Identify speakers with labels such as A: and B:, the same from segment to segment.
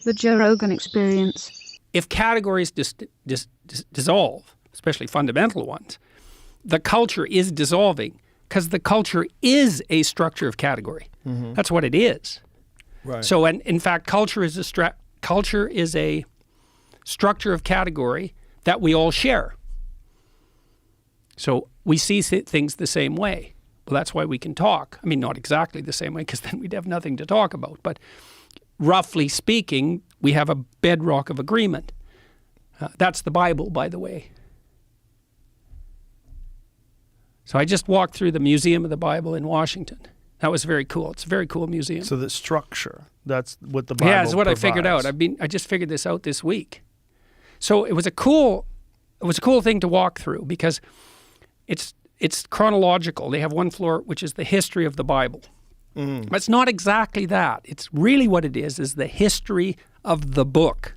A: The Joe Rogan Experience.
B: If categories dissolve, especially fundamental ones, the culture is dissolving because the culture is a structure of category. Mm-hmm. That's what it is.
C: Right.
B: So, and in fact, culture is a structure of category that we all share. So we see things the same way. Well, that's why we can talk. I mean, not exactly the same way, because then we'd have nothing to talk about. But roughly speaking, we have a bedrock of agreement. That's the Bible, by the way. So I just walked through the Museum of the Bible in Washington. That was very cool. It's a very cool museum.
C: So the structure, that's what the Bible
B: Yeah, it's what
C: provides.
B: I figured out. I just figured this out this week. So it was a cool thing to walk through because it's chronological. They have one floor which is the history of the Bible. Mm. But it's not exactly that. It's really what it is the history of the book.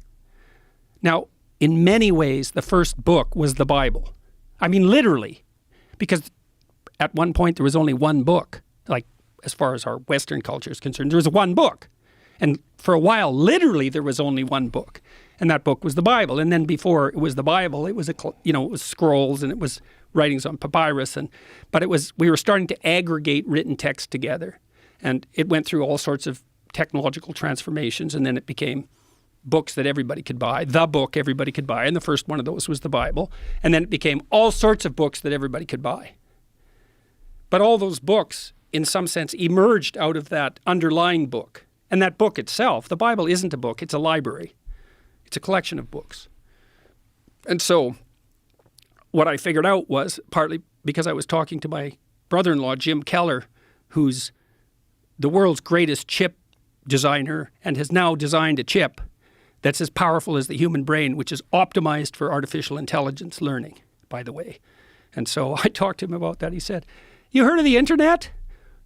B: Now, in many ways, the first book was the Bible. I mean, literally, because at one point there was only one book. Like, as far as our Western culture is concerned, there was one book. And for a while, literally, there was only one book. And that book was the Bible. And then before it was the Bible, it was it was scrolls and it was writings on papyrus. But we were starting to aggregate written text together. And it went through all sorts of technological transformations. And then it became books that everybody could buy, the book everybody could buy. And the first one of those was the Bible. And then it became all sorts of books that everybody could buy. But all those books, in some sense, emerged out of that underlying book. And that book itself, the Bible isn't a book, it's a library. It's a collection of books. And so what I figured out was, partly because I was talking to my brother-in-law, Jim Keller, who's the world's greatest chip designer and has now designed a chip that's as powerful as the human brain, which is optimized for artificial intelligence learning, by the way. And so I talked to him about that. He said, "You heard of the internet?"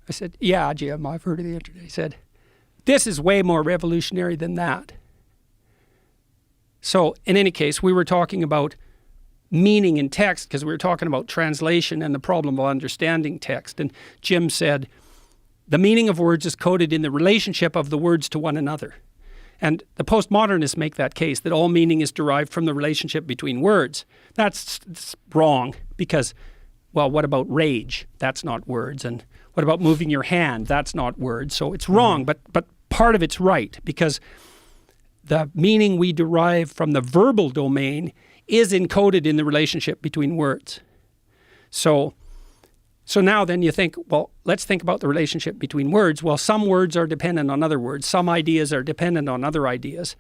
B: I said, "Yeah, Jim, I've heard of the internet." He said, "This is way more revolutionary than that." So in any case, we were talking about meaning in text because we were talking about translation and the problem of understanding text. And Jim said, the meaning of words is coded in the relationship of the words to one another. And the postmodernists make that case, that all meaning is derived from the relationship between words. That's wrong because, well, what about rage? That's not words. And what about moving your hand? That's not words. So it's wrong, but part of it's right because the meaning we derive from the verbal domain is encoded in the relationship between words. So now then you think, well, let's think about the relationship between words. Well, some words are dependent on other words. Some ideas are dependent on other ideas.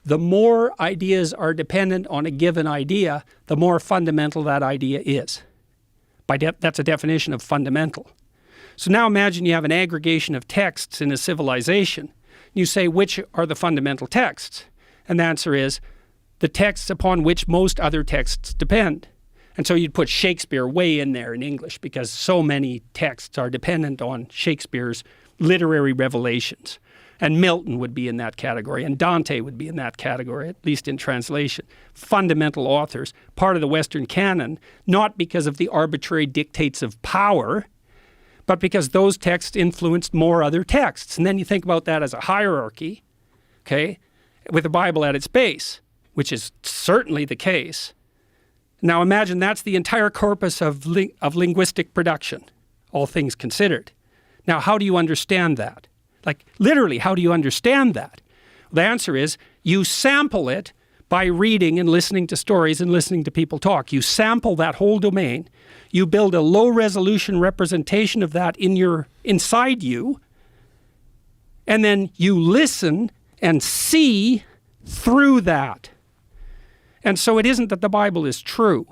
B: The more ideas are dependent on a given idea, the more fundamental that idea is. That's a definition of fundamental. So now imagine you have an aggregation of texts in a civilization. You say, which are the fundamental texts? And the answer is the texts upon which most other texts depend. And so you'd put Shakespeare way in there in English because so many texts are dependent on Shakespeare's literary revelations. And Milton would be in that category, and Dante would be in that category, at least in translation. Fundamental authors, part of the Western canon, not because of the arbitrary dictates of power, but because those texts influenced more other texts. And then you think about that as a hierarchy, okay, with the Bible at its base, which is certainly the case. Now imagine that's the entire corpus of linguistic production, all things considered. Now, how do you understand that? Like, literally, how do you understand that? The answer is you sample it by reading and listening to stories and listening to people talk. You sample that whole domain. You build a low-resolution representation of that inside you, and then you listen and see through that. And so it isn't that the Bible is true.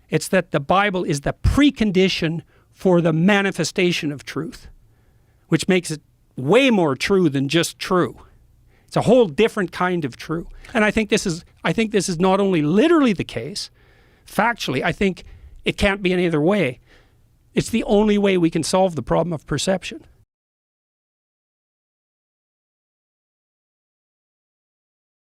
B: It's that the Bible is the precondition for the manifestation of truth, which makes it way more true than just true. It's a whole different kind of true. And I think this is not only literally the case, factually, I think it can't be any other way. It's the only way we can solve the problem of perception.